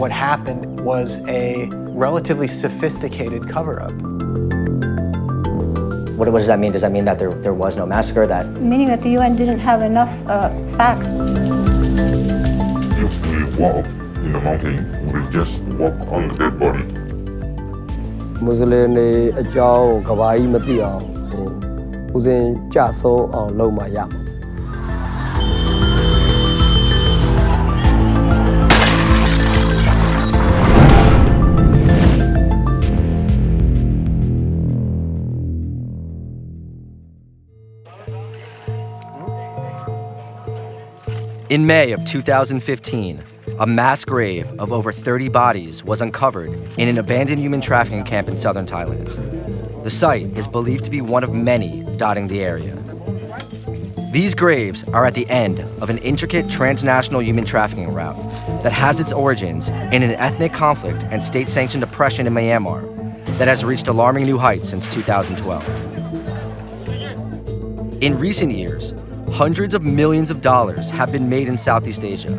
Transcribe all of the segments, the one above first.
what happened was a relatively sophisticated cover-up. What does that mean? Does that mean that there was no massacre? Meaning that the UN didn't have enough facts. If we walk in the mountain, we just walk on the dead body. Muslim တွေအကြောင်းကဘာကြီးမသိအောင်ဦးစင်းကြဆုံးအောင်လုပ်မှရမှာ In May of 2015, a mass grave of over 30 bodies was uncovered in an abandoned human trafficking camp in southern Thailand. The site is believed to be one of many dotting the area. These graves are at the end of an intricate transnational human trafficking route that has its origins in an ethnic conflict and state-sanctioned oppression in Myanmar that has reached alarming new heights since 2012. In recent years, hundreds of millions of dollars have been made in Southeast Asia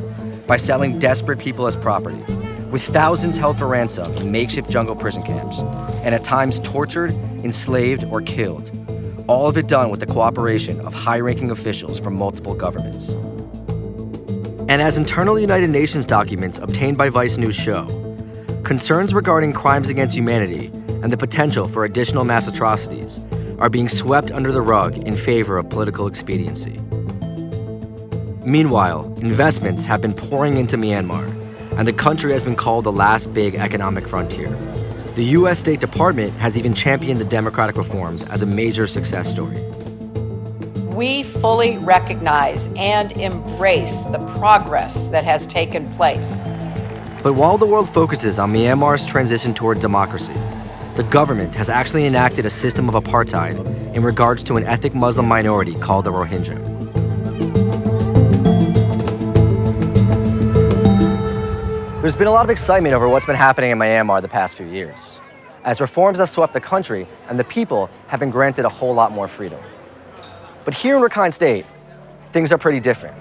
by selling desperate people as property, with thousands held for ransom in makeshift jungle prison camps, and at times tortured, enslaved, or killed, all of it done with the cooperation of high-ranking officials from multiple governments. And as internal United Nations documents obtained by Vice News show, concerns regarding crimes against humanity and the potential for additional mass atrocities are being swept under the rug in favor of political expediency. Meanwhile, investments have been pouring into Myanmar, and the country has been called the last big economic frontier. The U.S. State Department has even championed the democratic reforms as a major success story. We fully recognize and embrace the progress that has taken place. But while the world focuses on Myanmar's transition toward democracy, the government has actually enacted a system of apartheid in regards to an ethnic Muslim minority called the Rohingya. There's been a lot of excitement over what's been happening in Myanmar the past few years, as reforms have swept the country and the people have been granted a whole lot more freedom. But here in Rakhine State, things are pretty different.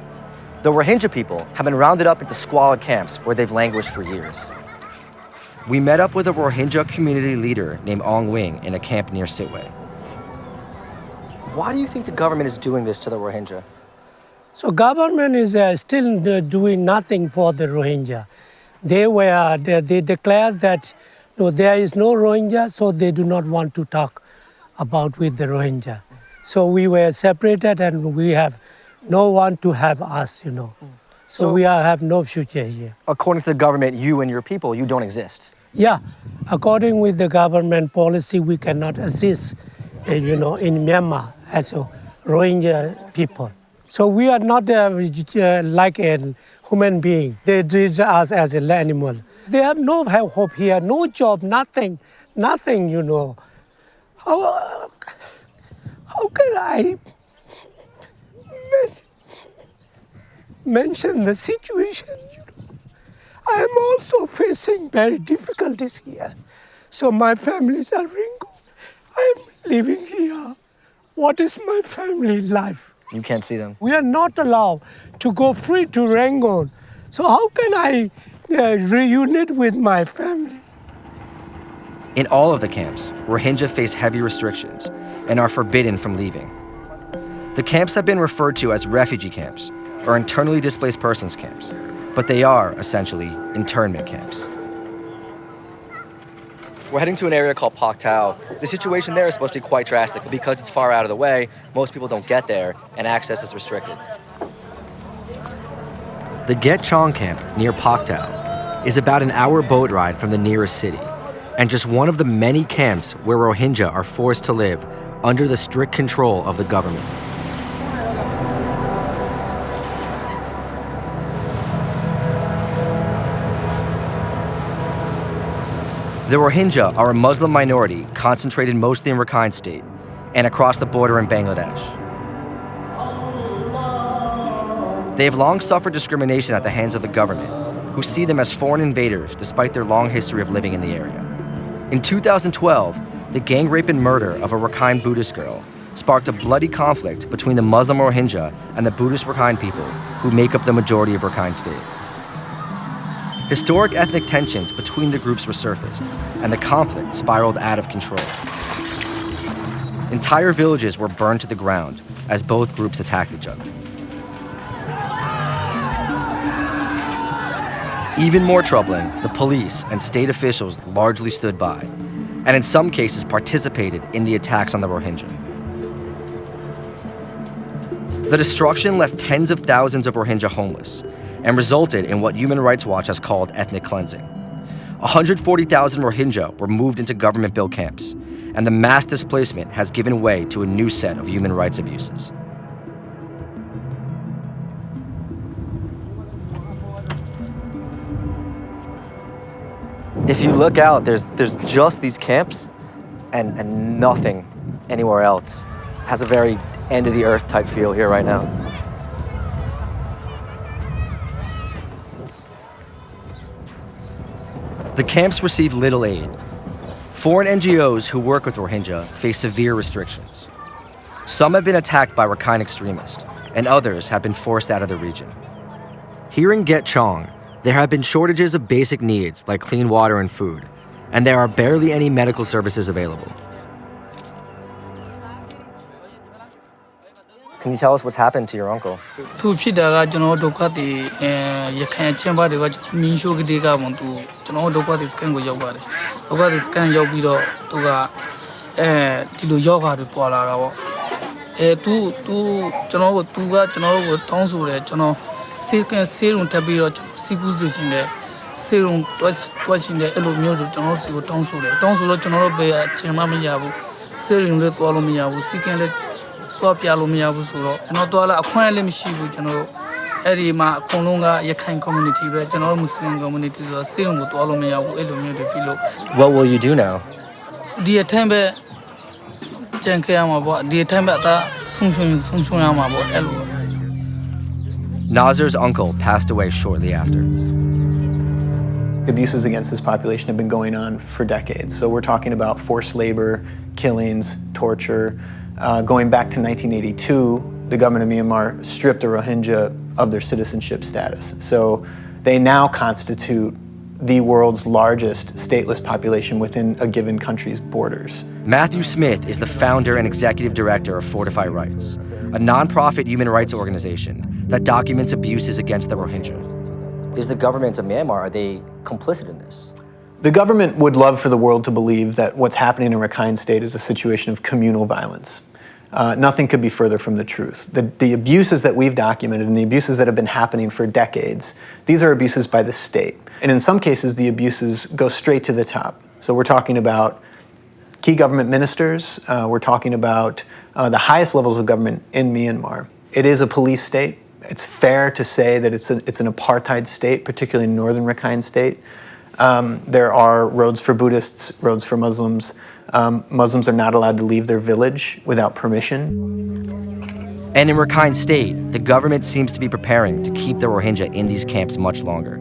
The Rohingya people have been rounded up into squalid camps where they've languished for years. We met up with a Rohingya community leader named Ong Wing in a camp near Sitwe. Why do you think the government is doing this to the Rohingya? So government is still doing nothing for the Rohingya. They declared that no, there is no Rohingya, so they do not want to talk about with the Rohingya. So we were separated and we have no one to have us, So we have no future here. According to the government, you and your people, you don't exist. Yeah, according with the government policy, we cannot exist, in Myanmar as a Rohingya people. So we are not like a human being. They treat us as an animal. They have no hope here, no job, nothing, How can I mention the situation? I am also facing very difficulties here. So my families are Ringo. I am living here. What is my family life? You can't see them. We are not allowed to go free to Rangoon. So how can I reunite with my family? In all of the camps, Rohingya face heavy restrictions and are forbidden from leaving. The camps have been referred to as refugee camps or internally displaced persons camps, but they are essentially internment camps. We're heading to an area called Pak Tao. The situation there is supposed to be quite drastic, but because it's far out of the way, most people don't get there, and access is restricted. The Get Chong camp near Pak Tao is about an hour boat ride from the nearest city, and just one of the many camps where Rohingya are forced to live under the strict control of the government. The Rohingya are a Muslim minority concentrated mostly in Rakhine State and across the border in Bangladesh. They have long suffered discrimination at the hands of the government, who see them as foreign invaders despite their long history of living in the area. In 2012, the gang rape and murder of a Rakhine Buddhist girl sparked a bloody conflict between the Muslim Rohingya and the Buddhist Rakhine people, who make up the majority of Rakhine State. Historic ethnic tensions between the groups resurfaced, and the conflict spiraled out of control. Entire villages were burned to the ground as both groups attacked each other. Even more troubling, the police and state officials largely stood by, and in some cases participated in the attacks on the Rohingya. The destruction left tens of thousands of Rohingya homeless and resulted in what Human Rights Watch has called ethnic cleansing. 140,000 Rohingya were moved into government-built camps, and the mass displacement has given way to a new set of human rights abuses. If you look out, there's just these camps and nothing anywhere else. It has a very end-of-the-earth type feel here right now. The camps receive little aid. Foreign NGOs who work with Rohingya face severe restrictions. Some have been attacked by Rakhine extremists, and others have been forced out of the region. Here in Get Chong, there have been shortages of basic needs like clean water and food, and there are barely any medical services available. Can you tell us what's happened to your uncle? What will you do now? Nazir's uncle passed away shortly after. Abuses against this population have been going on for decades. So we're talking about forced labor, killings, torture. Going back to 1982, the government of Myanmar stripped the Rohingya of their citizenship status. So they now constitute the world's largest stateless population within a given country's borders. Matthew Smith is the founder and executive director of Fortify Rights, a nonprofit human rights organization that documents abuses against the Rohingya. Is the government of Myanmar, are they complicit in this? The government would love for the world to believe that what's happening in Rakhine State is a situation of communal violence. Nothing could be further from the truth. The abuses that we've documented and the abuses that have been happening for decades, these are abuses by the state. And in some cases, the abuses go straight to the top. So we're talking about key government ministers. We're talking about the highest levels of government in Myanmar. It is a police state. It's fair to say that it's an apartheid state, particularly in northern Rakhine State. There are roads for Buddhists, roads for Muslims. Muslims are not allowed to leave their village without permission. And in Rakhine State, the government seems to be preparing to keep the Rohingya in these camps much longer.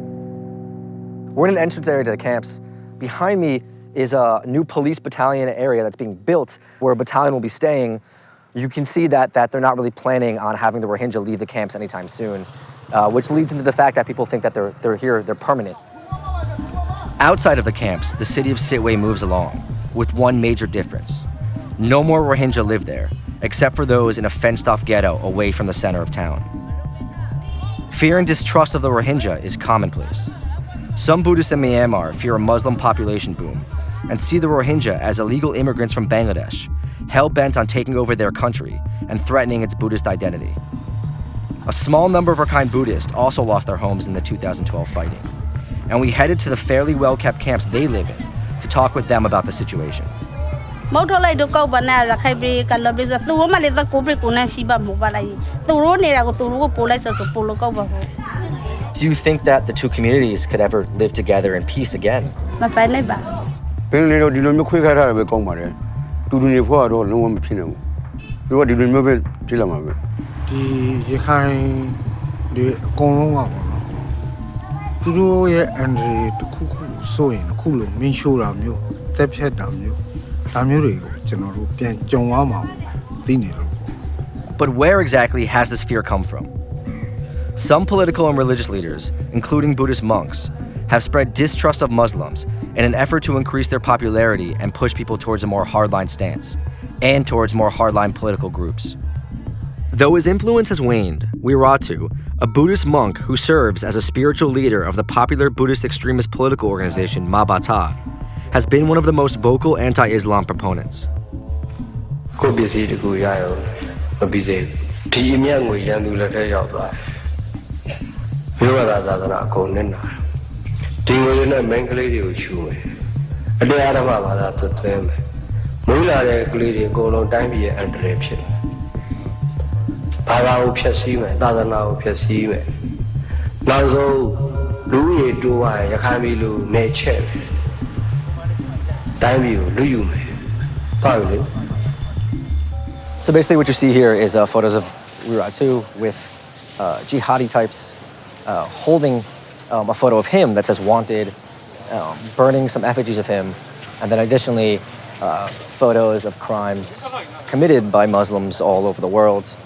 We're in an entrance area to the camps. Behind me is a new police battalion area that's being built where a battalion will be staying. You can see that they're not really planning on having the Rohingya leave the camps anytime soon, which leads into the fact that people think that they're here, they're permanent. Outside of the camps, the city of Sitwe moves along, with one major difference. No more Rohingya live there, except for those in a fenced-off ghetto away from the center of town. Fear and distrust of the Rohingya is commonplace. Some Buddhists in Myanmar fear a Muslim population boom and see the Rohingya as illegal immigrants from Bangladesh, hell-bent on taking over their country and threatening its Buddhist identity. A small number of Rakhine Buddhists also lost their homes in the 2012 fighting, and we headed to the fairly well-kept camps they live in to talk with them about the situation. Do you think that the two communities could ever live together in peace again? But where exactly has this fear come from? Some political and religious leaders, including Buddhist monks, have spread distrust of Muslims in an effort to increase their popularity and push people towards a more hardline stance, and towards more hardline political groups. Though his influence has waned, Wiratu, a Buddhist monk who serves as a spiritual leader of the popular Buddhist extremist political organization Mabata, has been one of the most vocal anti-Islam proponents. So basically what you see here is photos of Wiratu with jihadi types holding a photo of him that says wanted, burning some effigies of him, and then additionally photos of crimes committed by Muslims all over the world,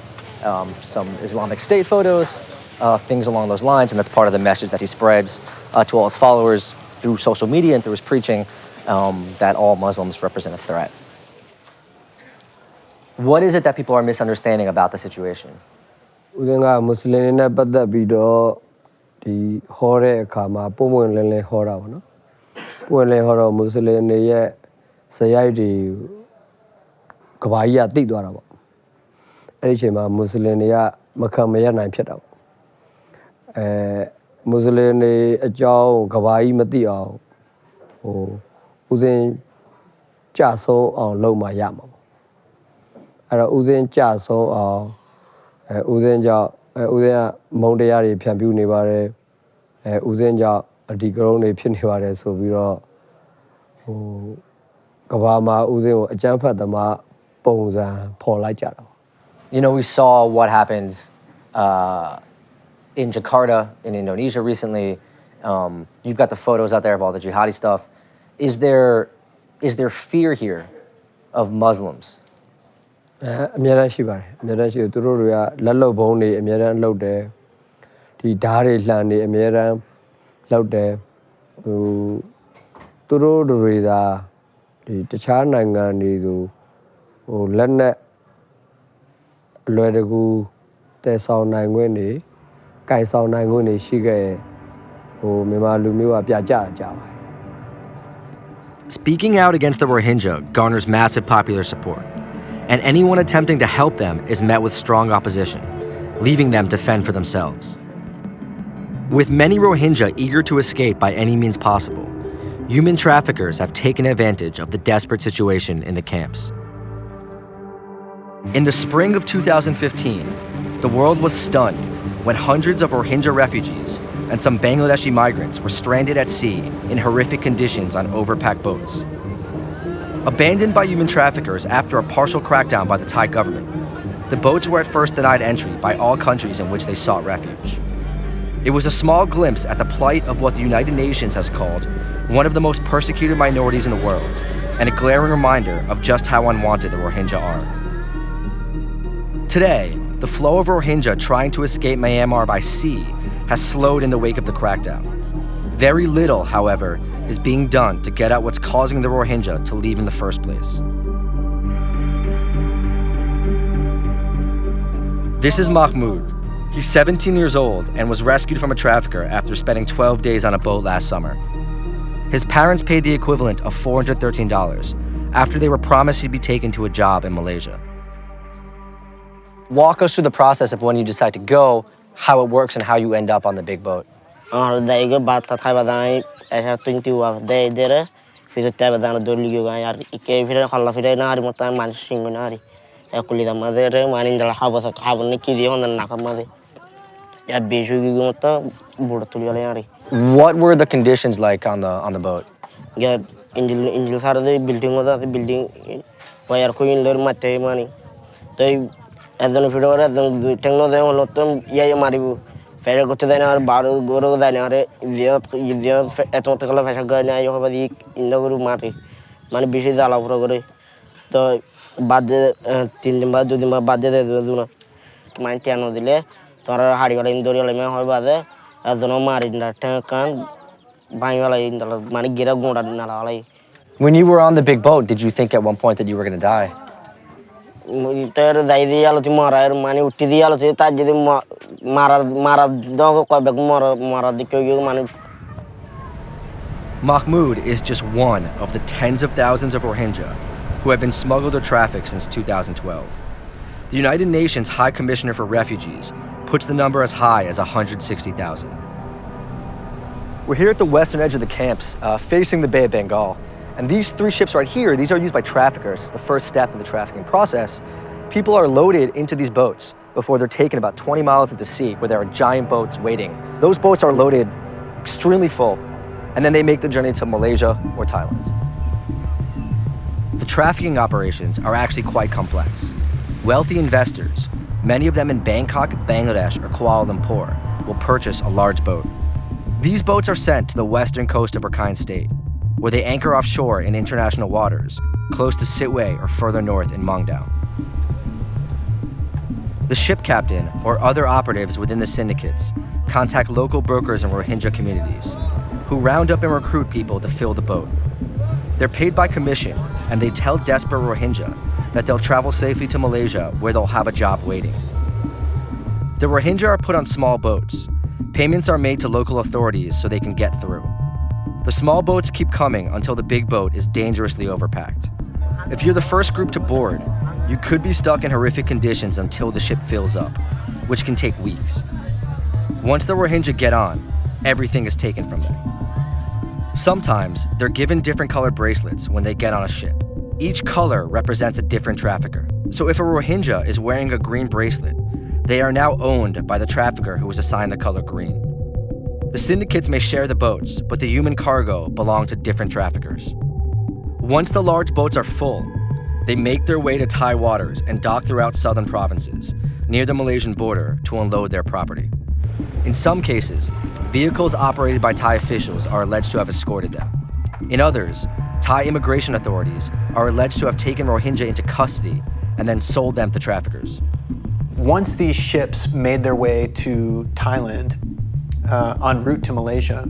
some Islamic State photos, things along those lines, and that's part of the message that he spreads to all his followers through social media and through his preaching, that all Muslims represent a threat. What is it that people are misunderstanding about the situation? Udenga Muslim ne padat bi do di ho de akha ma pon pon len len ho da ba no. Pon len ho do Muslim ne ye sayai de kaba ji ya ti twa da ba. Ai chain ma Muslim ne ya makhan ma yat nain phit da ba. Muslim ne ajaw kaba ji ma ti aw ho usin cha song aw lou ma ya ma. Ara usin cha song aw usin ja usin mong taya de phyan pyu ne ba de usin ja adi karong de phit ne ba de so bi do ho kaba ma usin ko acham phat thama pong san phaw lai ja da. You know, we saw what happened in Jakarta, in Indonesia recently. You've got the photos out there of all the jihadi stuff. Is there fear here of Muslims? အများအားရှိပါတယ်အများအားရှိသူတို့တွေကလက်လုံဘုံတွေအများအားလောက်တယ်ဒီဓာတ်တွေလှန်နေအများအားလောက်တယ်ဟိုသူတို့တွေသာဒီတခြားနိုင်ငံတွေဆိုဟိုလက်နဲ့အလွယ်တကူတည်ဆောင်နိုင်ခွင့်တွေကင်ဆောင်နိုင်ခွင့်တွေရှိခဲ့ဟိုမြန်မာလူမျိုးကပြကြတာကြပါတယ် Speaking out against the Rohingya garners massive popular support, and anyone attempting to help them is met with strong opposition, leaving them to fend for themselves. With many Rohingya eager to escape by any means possible, human traffickers have taken advantage of the desperate situation in the camps. In the spring of 2015, the world was stunned when hundreds of Rohingya refugees and some Bangladeshi migrants were stranded at sea in horrific conditions on overpacked boats. Abandoned by human traffickers after a partial crackdown by the Thai government, the boats were at first denied entry by all countries in which they sought refuge. It was a small glimpse at the plight of what the United Nations has called one of the most persecuted minorities in the world, and a glaring reminder of just how unwanted the Rohingya are. Today, the flow of Rohingya trying to escape Myanmar by sea has slowed in the wake of the crackdown. Very little, however, is being done to get at what's causing the Rohingya to leave in the first place. This is Mahmoud. He's 17 years old and was rescued from a trafficker after spending 12 days on a boat last summer. His parents paid the equivalent of $413 after they were promised he'd be taken to a job in Malaysia. Walk us through the process of when you decide to go, how it works, and how you end up on the big boat. What were the conditions like on the boat? When you were on the big boat, did you think at one point that you were going to die? Mahmoud is just one of the tens of thousands of Rohingya who have been smuggled or trafficked since 2012. The United Nations High Commissioner for Refugees puts the number as high as 160,000. We're here at the western edge of the camps, facing the Bay of Bengal. And these 3 ships right here, these are used by traffickers. It's the first step in the trafficking process. People are loaded into these boats before they're taken about 20 miles into sea, where there are giant boats waiting. Those boats are loaded extremely full, and then they make the journey to Malaysia or Thailand. The trafficking operations are actually quite complex. Wealthy investors, many of them in Bangkok, Bangladesh, or Kuala Lumpur, will purchase a large boat. These boats are sent to the western coast of Rakhine State, where they anchor offshore in international waters, close to Sittwe or further north in Mongdao. The ship captain or other operatives within the syndicates contact local brokers in Rohingya communities, who round up and recruit people to fill the boat. They're paid by commission, and they tell desperate Rohingya that they'll travel safely to Malaysia, where they'll have a job waiting. The Rohingya are put on small boats. Payments are made to local authorities so they can get through. The small boats keep coming until the big boat is dangerously overpacked. If you're the first group to board, you could be stuck in horrific conditions until the ship fills up, which can take weeks. Once the Rohingya get on, everything is taken from them. Sometimes they're given different colored bracelets when they get on a ship. Each color represents a different trafficker. So if a Rohingya is wearing a green bracelet, they are now owned by the trafficker who was assigned the color green. The syndicates may share the boats, but the human cargo belong to different traffickers. Once the large boats are full, they make their way to Thai waters and dock throughout southern provinces, near the Malaysian border, to unload their property. In some cases, vehicles operated by Thai officials are alleged to have escorted them. In others, Thai immigration authorities are alleged to have taken Rohingya into custody and then sold them to traffickers. Once these ships made their way to Thailand, en route to Malaysia,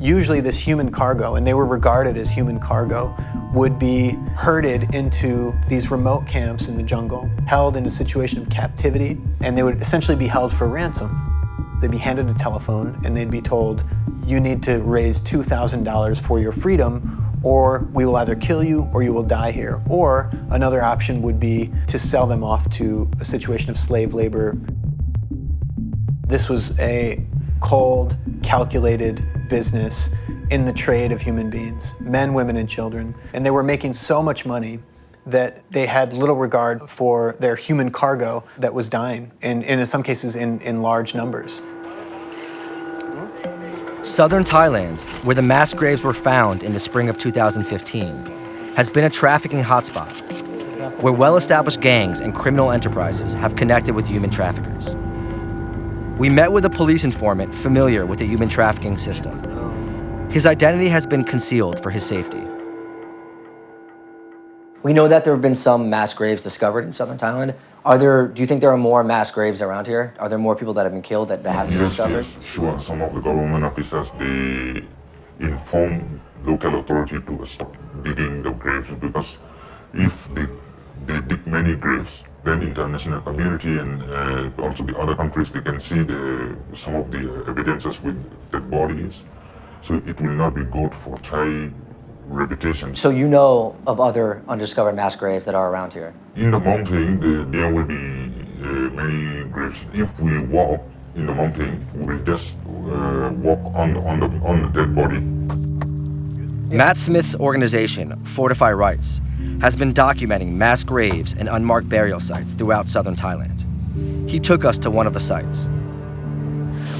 usually this human cargo, and they were regarded as human cargo, would be herded into these remote camps in the jungle, held in a situation of captivity, and they would essentially be held for ransom. They'd be handed a telephone and they'd be told, you need to raise $2,000 for your freedom, or we will either kill you or you will die here. Or another option would be to sell them off to a situation of slave labor. This was a cold, calculated business in the trade of human beings, men, women, and children. And they were making so much money that they had little regard for their human cargo that was dying, and in some cases in large numbers. Southern Thailand, where the mass graves were found in the spring of 2015, has been a trafficking hotspot, where well-established gangs and criminal enterprises have connected with human traffickers. We met with a police informant familiar with the human trafficking system. His identity has been concealed for his safety. We know that there have been some mass graves discovered in southern Thailand. Do you think there are more mass graves around here? Are there more people that have been killed that haven't been discovered? Yes, sure. Some of the government officers, they inform local authority to stop digging the graves, because if they dig many graves, then international community and also the other countries, they can see some of the evidences with dead bodies. So it will not be good for Thai reputation. So you know of other undiscovered mass graves that are around here? In the mountain, there will be many graves. If we walk in the mountain, we will just walk on the dead body. Matt Smith's organization, Fortify Rights, has been documenting mass graves and unmarked burial sites throughout southern Thailand. He took us to one of the sites.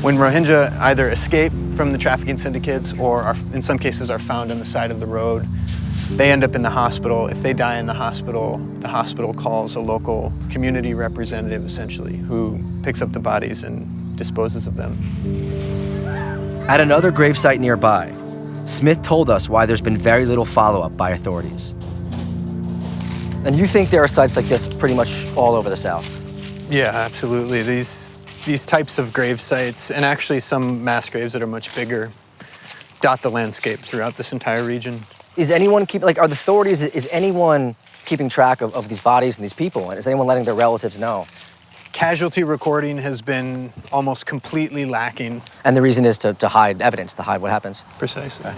When Rohingya either escape from the trafficking syndicates or in some cases are found on the side of the road, they end up in the hospital. If they die in the hospital calls a local community representative, essentially, who picks up the bodies and disposes of them. At another gravesite nearby, Smith told us why there's been very little follow-up by authorities. And you think there are sites like this pretty much all over the South? Yeah, absolutely. These types of grave sites, and actually some mass graves that are much bigger, dot the landscape throughout this entire region. Is anyone are the authorities, is anyone keeping track of these bodies and these people? And is anyone letting their relatives know? Casualty recording has been almost completely lacking. And the reason is to hide evidence, to hide what happens. Precisely.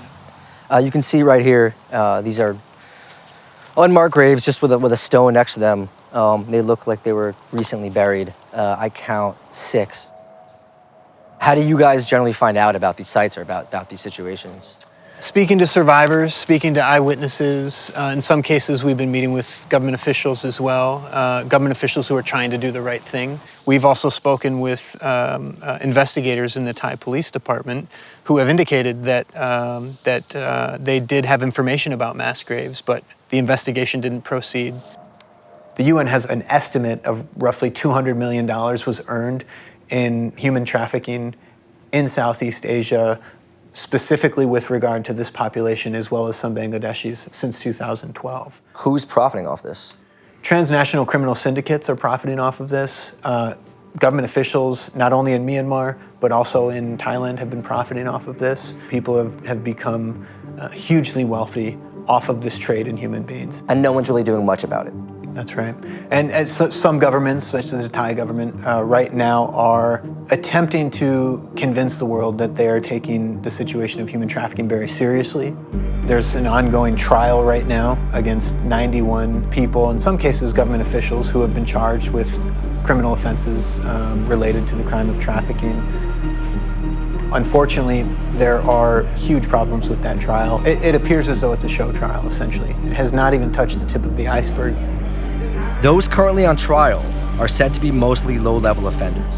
You can see right here, these are unmarked graves just with a stone next to them. They look like they were recently buried. I count 6. How do you guys generally find out about these sites or about these situations? Speaking to survivors, speaking to eyewitnesses. In some cases, we've been meeting with government officials as well, government officials who are trying to do the right thing. We've also spoken with investigators in the Thai Police Department who have indicated that they did have information about mass graves, but the investigation didn't proceed. The UN has an estimate of roughly $200 million was earned in human trafficking in Southeast Asia, specifically with regard to this population as well as some Bangladeshis since 2012. Who's profiting off this? Transnational criminal syndicates are profiting off of this. Government officials, not only in Myanmar, but also in Thailand, have been profiting off of this. People have become hugely wealthy off of this trade in human beings. And no one's really doing much about it. That's right. And as some governments, such as the Thai government, right now are attempting to convince the world that they are taking the situation of human trafficking very seriously. There's an ongoing trial right now against 91 people, in some cases government officials, who have been charged with criminal offenses related to the crime of trafficking. Unfortunately, there are huge problems with that trial. It appears as though it's a show trial, essentially. It has not even touched the tip of the iceberg. Those currently on trial are said to be mostly low-level offenders.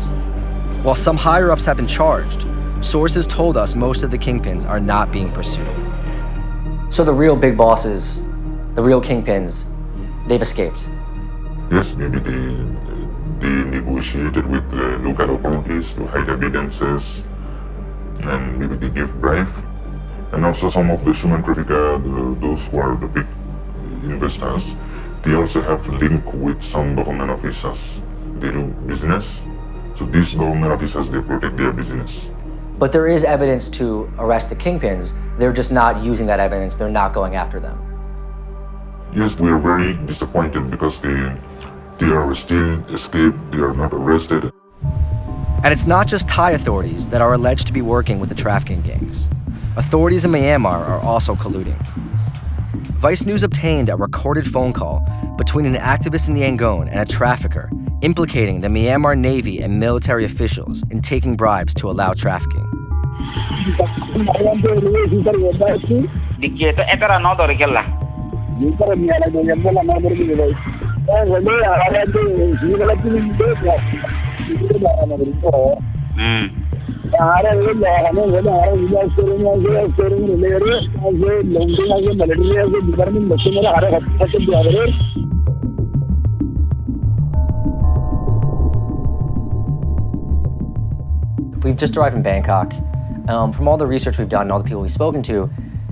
While some higher-ups have been charged, sources told us most of the kingpins are not being pursued. So the real big bosses, the real kingpins, they've escaped. Yes, maybe they negotiated with the local authorities to hide evidences, and maybe they give bribe. And also some of the human traffickers, those who are the big investors, they also have link with some government officers. They do business. So these government officers, they protect their business. But there is evidence to arrest the kingpins. They're just not using that evidence. They're not going after them. Yes, we are very disappointed because they are still escaped. They are not arrested. And it's not just Thai authorities that are alleged to be working with the trafficking gangs. Authorities in Myanmar are also colluding. Vice News obtained a recorded phone call between an activist in Yangon and a trafficker implicating the Myanmar Navy and military officials in taking bribes to allow trafficking. We've just arrived in Bangkok. From all the research we've done and all the people we've spoken to,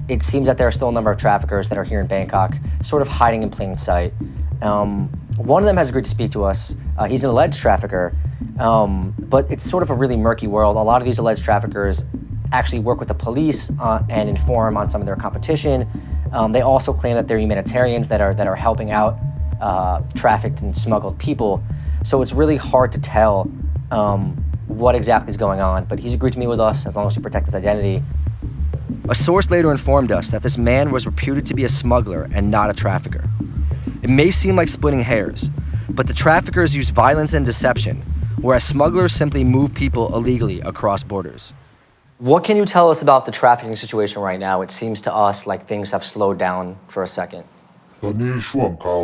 it seems that there are still a number of traffickers that are here in Bangkok, sort of hiding in plain sight. One of them has agreed to speak to us. He's an alleged trafficker, but it's sort of a really murky world. A lot of these alleged traffickers actually work with the police and inform on some of their competition. They also claim that they're humanitarians that are helping out trafficked and smuggled people. So it's really hard to tell what exactly is going on, but he's agreed to meet with us as long as we protect his identity. A source later informed us that this man was reputed to be a smuggler and not a trafficker. It may seem like splitting hairs, but the traffickers use violence and deception, whereas smugglers simply move people illegally across borders. What can you tell us about the trafficking situation right now? It seems to us like things have slowed down for a second. ตอนนี้ช่วงข่าว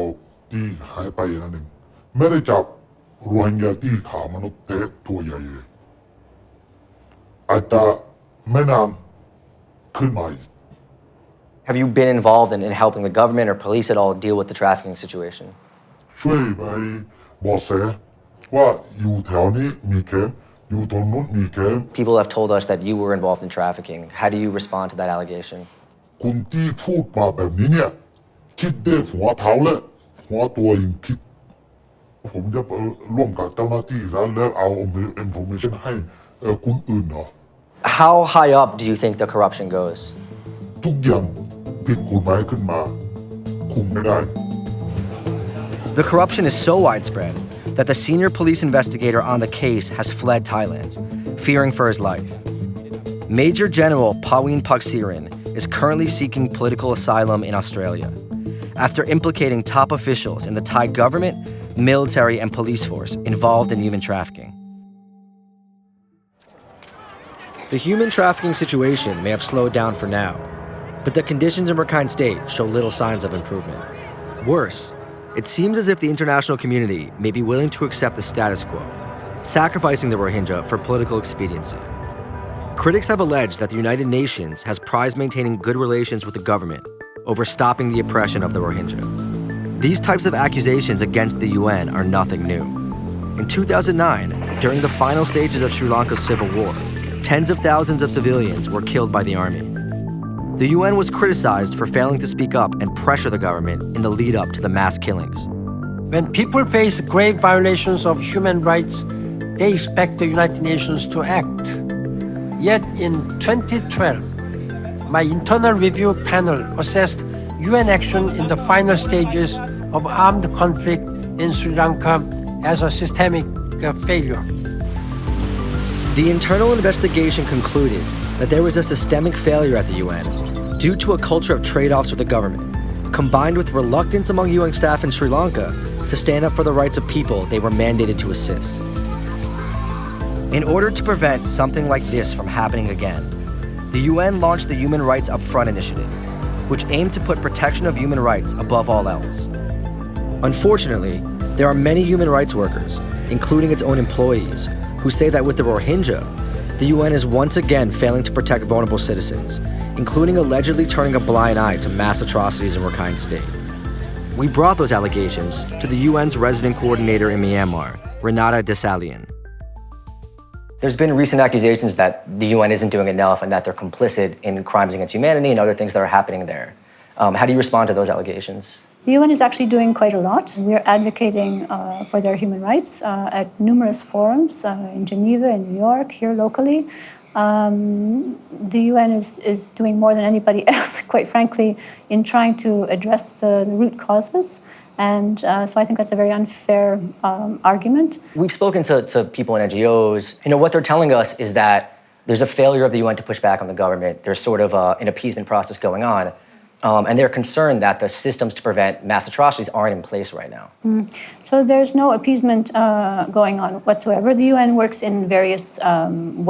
ที่หายไปนั่นเองไม่ได้จับโรฮิงญาที่ขามนุษย์เตะตัวใหญ่เลยอาจจะแม่น้ำขึ้นมาอีก Have you been involved in helping the government or police at all deal with the trafficking situation? ช่วยไปบอกแสว่าอยู่แถวนี้มีแคมป์อยู่ตรงนู้นมีแคมป์ People have told us that you were involved in trafficking. How do you respond to that allegation? คุณที่พูดมาแบบนี้เนี่ยคิดได้หัวเท้าและหัวตัวเองคิดผมจะร่วมกับเจ้าหน้าที่แล้วเอา information ให้คนอื่นเหรอ How high up do you think the corruption goes? ทุกอย่างผิดกฎหมายขึ้นมาคุมไม่ได้ The corruption is so widespread that the senior police investigator on the case has fled Thailand, fearing for his life. Major General Pawin Paksirin is currently seeking political asylum in Australia after implicating top officials in the Thai government, military, and police force involved in human trafficking. The human trafficking situation may have slowed down for now, but the conditions in Rakhine State show little signs of improvement. Worse, it seems as if the international community may be willing to accept the status quo, sacrificing the Rohingya for political expediency. Critics have alleged that the United Nations has prized maintaining good relations with the government over stopping the oppression of the Rohingya. These types of accusations against the UN are nothing new. In 2009, during the final stages of Sri Lanka's civil war, tens of thousands of civilians were killed by the army. The UN was criticized for failing to speak up and pressure the government in the lead-up to the mass killings. When people face grave violations of human rights, they expect the United Nations to act. Yet in 2012, my internal review panel assessed UN action in the final stages of armed conflict in Sri Lanka as a systemic failure. The internal investigation concluded that there was a systemic failure at the UN due to a culture of trade-offs with the government, combined with reluctance among UN staff in Sri Lanka to stand up for the rights of people they were mandated to assist. In order to prevent something like this from happening again, the UN launched the Human Rights Upfront Initiative, which aimed to put protection of human rights above all else. Unfortunately, there are many human rights workers, including its own employees, who say that with the Rohingya, the UN is once again failing to protect vulnerable citizens, including allegedly turning a blind eye to mass atrocities in Rakhine State. We brought those allegations to the UN's resident coordinator in Myanmar, Renata Desalian. There's been recent accusations that the UN isn't doing enough and that they're complicit in crimes against humanity and other things that are happening there. How do you respond to those allegations? The UN is actually doing quite a lot. We're advocating for their human rights at numerous forums in Geneva, in New York, here locally. The UN is doing more than anybody else, quite frankly, in trying to address the root causes. And so I think that's a very unfair argument. We've spoken to people in NGOs. What they're telling us is that there's a failure of the UN to push back on the government. There's sort of an appeasement process going on. And they're concerned that the systems to prevent mass atrocities aren't in place right now. So there's no appeasement going on whatsoever. The UN works in various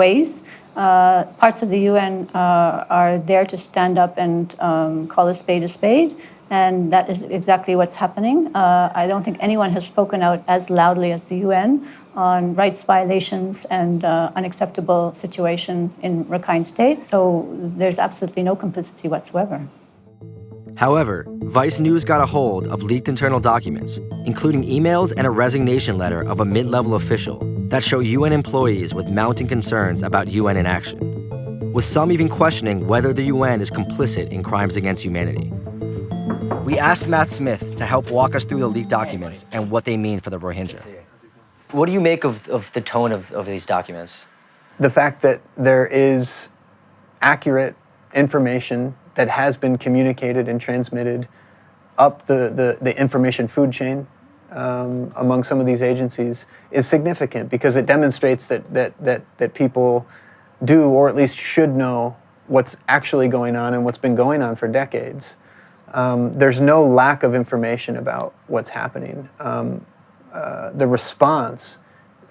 ways. Parts of the UN are there to stand up and call a spade, and that is exactly what's happening. I don't think anyone has spoken out as loudly as the UN on rights violations and unacceptable situation in Rakhine State. So there's absolutely no complicity whatsoever. However, Vice News got a hold of leaked internal documents, including emails and a resignation letter of a mid-level official that show UN employees with mounting concerns about UN inaction, with some even questioning whether the UN is complicit in crimes against humanity. We asked Matt Smith to help walk us through the leaked documents and what they mean for the Rohingya. What do you make of the tone of these documents? The fact that there is accurate information that has been communicated and transmitted up the information food chain among some of these agencies is significant because it demonstrates that people do, or at least should know, what's actually going on and what's been going on for decades. There's no lack of information about what's happening. The response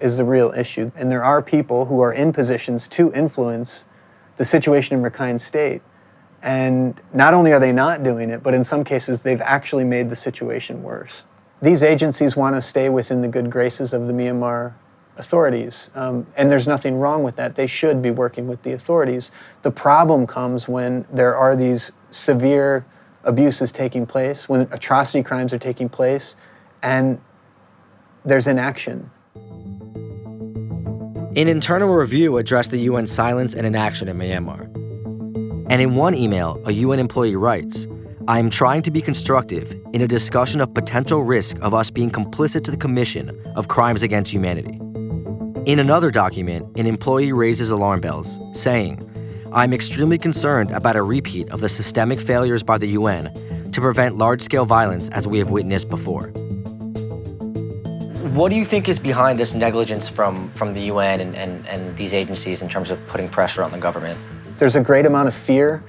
is the real issue. And there are people who are in positions to influence the situation in Rakhine State. And not only are they not doing it, but in some cases they've actually made the situation worse. These agencies want to stay within the good graces of the Myanmar authorities. And there's nothing wrong with that. They should be working with the authorities. The problem comes when there are these severe abuses taking place, when atrocity crimes are taking place, and there's inaction. An internal review addressed the UN's silence and inaction in Myanmar. And in one email, a UN employee writes, "I am trying to be constructive in a discussion of potential risk of us being complicit to the commission of crimes against humanity." In another document, an employee raises alarm bells, saying, "I'm extremely concerned about a repeat of the systemic failures by the UN to prevent large-scale violence as we have witnessed before." What do you think is behind this negligence from the UN and these agencies in terms of putting pressure on the government? There's a great amount of fear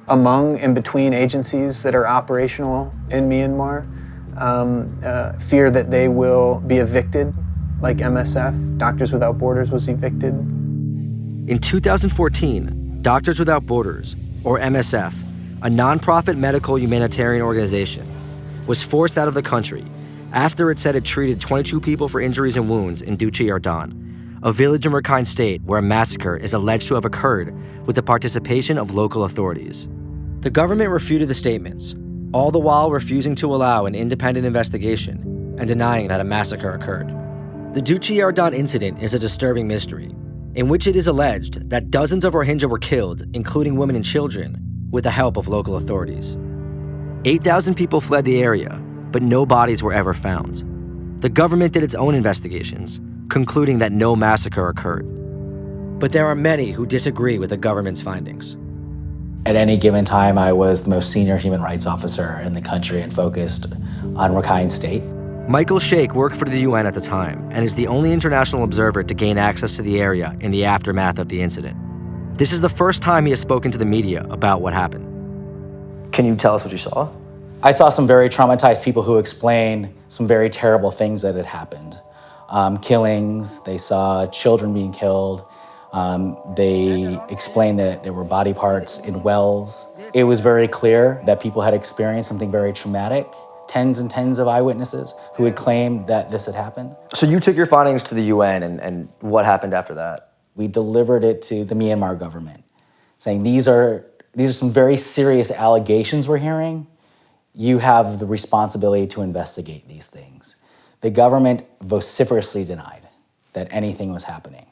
among and between agencies that are operational in Myanmar. Fear that they will be evicted, like MSF, Doctors Without Borders was evicted. In 2014, Doctors Without Borders, or MSF, a nonprofit medical humanitarian organization, was forced out of the country after it said it treated 22 people for injuries and wounds in Duchi Yardan, a village in Rakhine State where a massacre is alleged to have occurred with the participation of local authorities. The government refuted the statements, all the while refusing to allow an independent investigation and denying that a massacre occurred. The Duchi Yardan incident is a disturbing mystery, in which it is alleged that dozens of Rohingya were killed, including women and children, with the help of local authorities. 8,000 people fled the area, but no bodies were ever found. The government did its own investigations, concluding that no massacre occurred. But there are many who disagree with the government's findings. At any given time, I was the most senior human rights officer in the country and focused on Rakhine State. Michael Sheikh worked for the UN at the time and is the only international observer to gain access to the area in the aftermath of the incident. This is the first time he has spoken to the media about what happened. Can you tell us what you saw? I saw some very traumatized people who explained some very terrible things that had happened. Killings, they saw children being killed. They explained that there were body parts in wells. It was very clear that people had experienced something very traumatic. Tens and tens of eyewitnesses who had claimed that this had happened. So you took your findings to the UN, and what happened after that? We delivered it to the Myanmar government, saying these are some very serious allegations we're hearing. You have the responsibility to investigate these things. The government vociferously denied that anything was happening.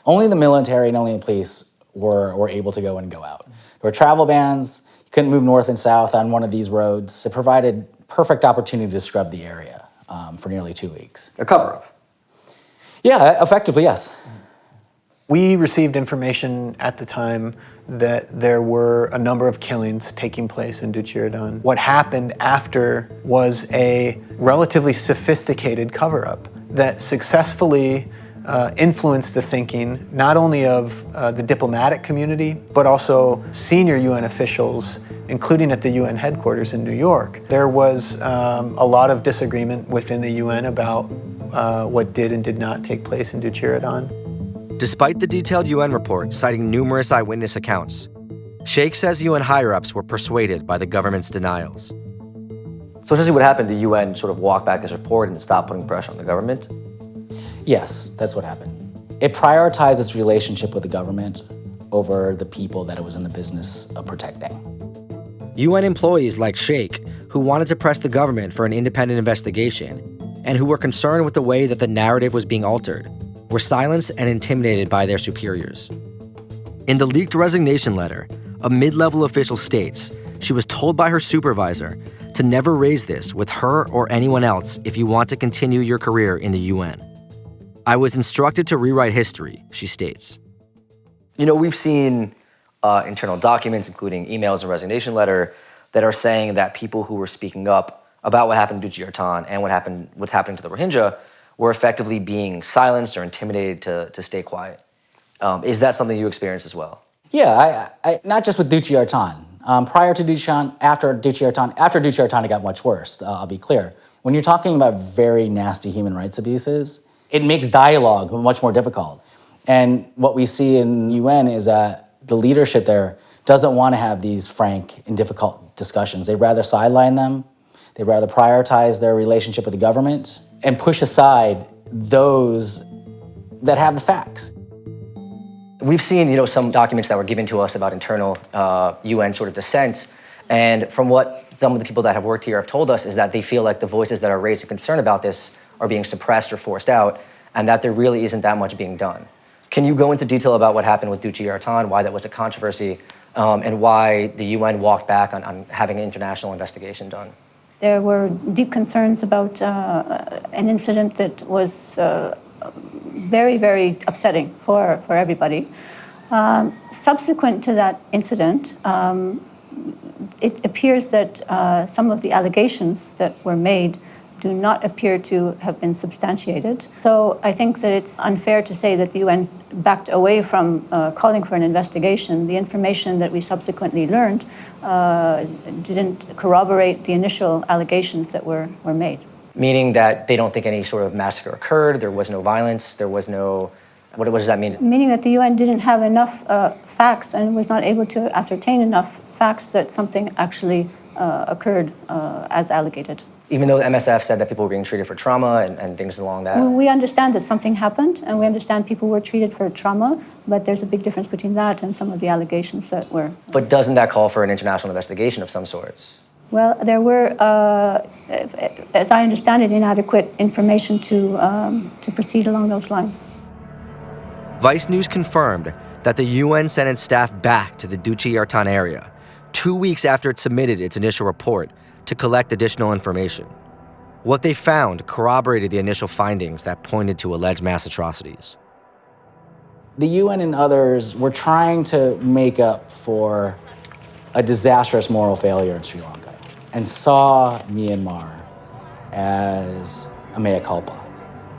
Only the military and only the police were able to go in and go out. There were travel bans. You couldn't move north and south on one of these roads. It provided perfect opportunity to scrub the area for nearly 2 weeks. A cover-up? Yeah, effectively, yes. We received information at the time that there were a number of killings taking place in Duchi Yardan. What happened after was a relatively sophisticated cover-up that successfully influenced the thinking not only of the diplomatic community, but also senior UN officials, including at the UN headquarters in New York. There was a lot of disagreement within the UN about what did and did not take place in Duchi Yardan. Despite the detailed UN report citing numerous eyewitness accounts, Sheikh says UN higher-ups were persuaded by the government's denials. So essentially what happened, the UN sort of walked back this report and stopped putting pressure on the government? Yes, that's what happened. It prioritized its relationship with the government over the people that it was in the business of protecting. UN employees like Sheikh, who wanted to press the government for an independent investigation, and who were concerned with the way that the narrative was being altered, were silenced and intimidated by their superiors. In the leaked resignation letter, a mid-level official states she was told by her supervisor to never raise this with her or anyone else if you want to continue your career in the UN. "I was instructed to rewrite history," she states. You know, we've seen internal documents, including emails and resignation letter, that are saying that people who were speaking up about what happened in Duchi Yardan and what's happening to the Rohingya were effectively being silenced or intimidated to stay quiet. Is that something you experienced as well? Yeah, I not just with Duchi Yardan. Prior to Duchi Yardan, after Duchi Yardan, it got much worse, I'll be clear. When you're talking about very nasty human rights abuses, it makes dialogue much more difficult. And what we see in UN is that the leadership there doesn't want to have these frank and difficult discussions. They'd rather sideline them. They'd rather prioritize their relationship with the government and push aside those that have the facts. We've seen, some documents that were given to us about internal UN sort of dissent, and from what some of the people that have worked here have told us is that they feel like the voices that are raising concern about this are being suppressed or forced out, and that there really isn't that much being done. Can you go into detail about what happened with Duchi Yardan, why that was a controversy, and why the UN walked back on having an international investigation done? There were deep concerns about an incident that was very, very upsetting for everybody. Subsequent to that incident, it appears that some of the allegations that were made do not appear to have been substantiated. So I think that it's unfair to say that the UN backed away from calling for an investigation. The information that we subsequently learned didn't corroborate the initial allegations that were made. Meaning that they don't think any sort of massacre occurred, there was no violence, there was no... What does that mean? Meaning that the UN didn't have enough facts and was not able to ascertain enough facts that something actually occurred as alleged. Even though the MSF said that people were being treated for trauma and things along that? We understand that something happened, and we understand people were treated for trauma, but there's a big difference between that and some of the allegations that were... But doesn't that call for an international investigation of some sorts? Well, there were, as I understand it, inadequate information to proceed along those lines. Vice News confirmed that the UN sent its staff back to the Duchi-Yartan area 2 weeks after it submitted its initial report to collect additional information. What they found corroborated the initial findings that pointed to alleged mass atrocities. The UN and others were trying to make up for a disastrous moral failure in Sri Lanka and saw Myanmar as a mea culpa,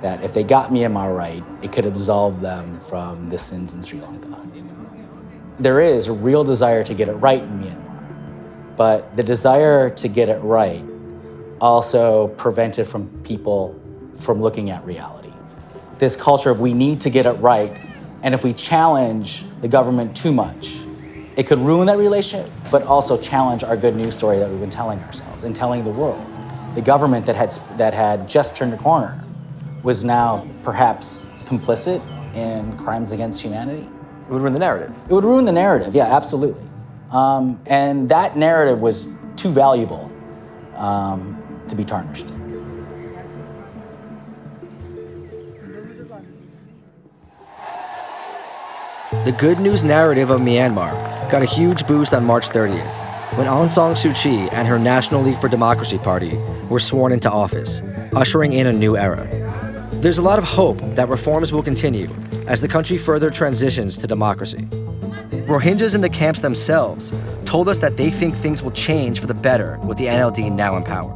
that if they got Myanmar right, it could absolve them from the sins in Sri Lanka. There is a real desire to get it right in Myanmar, but the desire to get it right also prevented from people from looking at reality. This culture of we need to get it right, and if we challenge the government too much, it could ruin that relationship, but also challenge our good news story that we've been telling ourselves and telling the world. The government that had just turned a corner was now perhaps complicit in crimes against humanity. It would ruin the narrative. It would ruin the narrative, yeah, absolutely. And that narrative was too valuable to be tarnished. The good news narrative of Myanmar got a huge boost on March 30th, when Aung San Suu Kyi and her National League for Democracy party were sworn into office, ushering in a new era. There's a lot of hope that reforms will continue as the country further transitions to democracy. Rohingyas in the camps themselves told us that they think things will change for the better with the NLD now in power.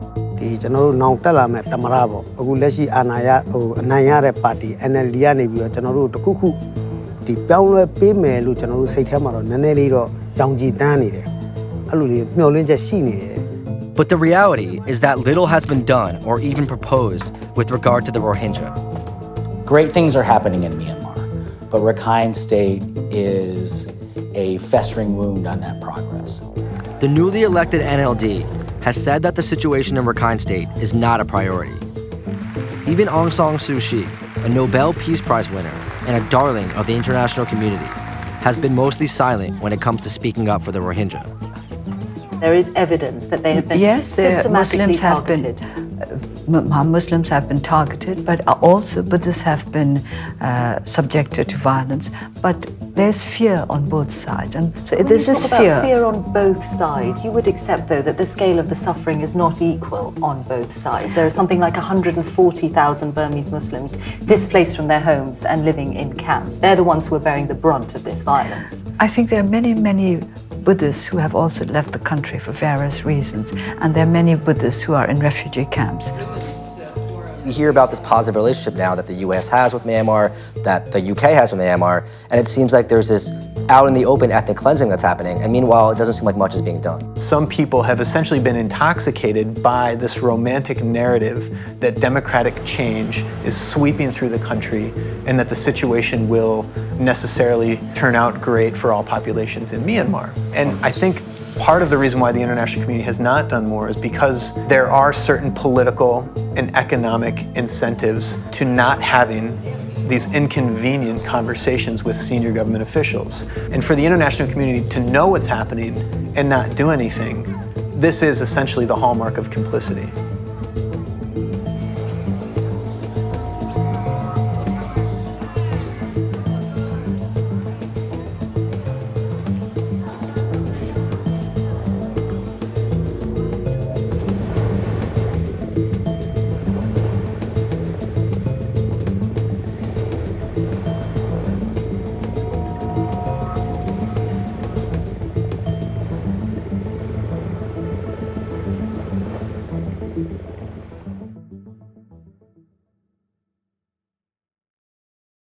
But the reality is that little has been done or even proposed with regard to the Rohingya. Great things are happening in Myanmar, but Rakhine State is a festering wound on that progress. The newly elected NLD has said that the situation in Rakhine State is not a priority. Even Aung San Suu Kyi, a Nobel Peace Prize winner and a darling of the international community, has been mostly silent when it comes to speaking up for the Rohingya. There is evidence that they have been systematically targeted. Muslims have been targeted, but also Buddhists have been subjected to violence. But there's fear on both sides, and so there's this fear on both sides. You would accept, though, that the scale of the suffering is not equal on both sides. There are something like 140,000 Burmese Muslims displaced from their homes and living in camps. They're the ones who are bearing the brunt of this violence. I think there are many Buddhists who have also left the country for various reasons, and there are many Buddhists who are in refugee camps. We hear about this positive relationship now that the US has with Myanmar, that the UK has with Myanmar, and it seems like there's this out in the open ethnic cleansing that's happening, and meanwhile, it doesn't seem like much is being done. Some people have essentially been intoxicated by this romantic narrative that democratic change is sweeping through the country and that the situation will necessarily turn out great for all populations in Myanmar. And I think part of the reason why the international community has not done more is because there are certain political and economic incentives to not having these inconvenient conversations with senior government officials. And for the international community to know what's happening and not do anything, this is essentially the hallmark of complicity.